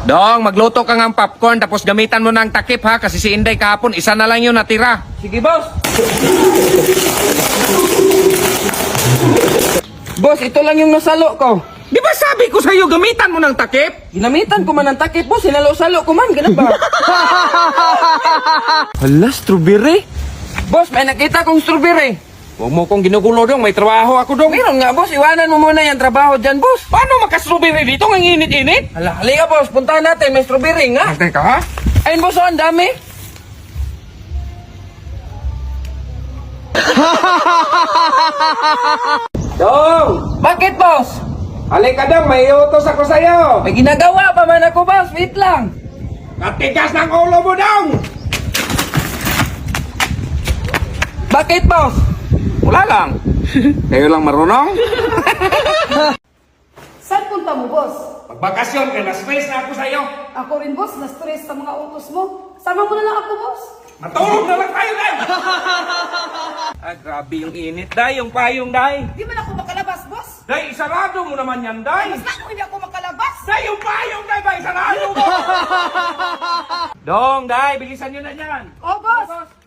Dong, magluto ka ng popcorn tapos gamitan mo ng takip ha kasi si Inday kahapon isa na lang yung natira. Sige, boss. Boss, ito lang yung nasalo ko. Di ba sabi ko sa'yo gamitan mo ng takip? Ginamitan ko man ng takip, boss. Sinalo-salo ko man. Ganun ba? Hala, strawberry? Boss, may nakita kong strawberry. Huwag mo kong ginugulo dong, may trabaho ako dong. Meron nga, boss. Iwanan mo muna yung trabaho dyan, boss. Paano maka-strawberry dito? Ang init-init. Hala, halika, boss. Puntahan natin. May strawberry nga. Teka ha? Ayun, boss. Oh, ang dami. Dong! Bakit, boss? Halika dong, may utos ako sa'yo. May ginagawa pa man ako, boss. Wait lang. Katigas ng ulo mo dong! Bakit, boss? Wala lang. Kayo lang marunong? Saan punta mo, boss? Magbakasyon ka, na-stress na ako sa'yo. Ako rin, boss. Na-stress sa mga utos mo. Sama mo na lang ako, boss. Matulog na lang tayo, Day! Ah, grabe yung init, Day. Yung payong, Day. Di man ako makalabas, boss. Day, isarado mo naman yan, Day. Mas lalo hindi ako makalabas. Day, yung payong, Day, ba? Isarado mo! Dong, Day, bilisan nyo na yan. Oh, boss.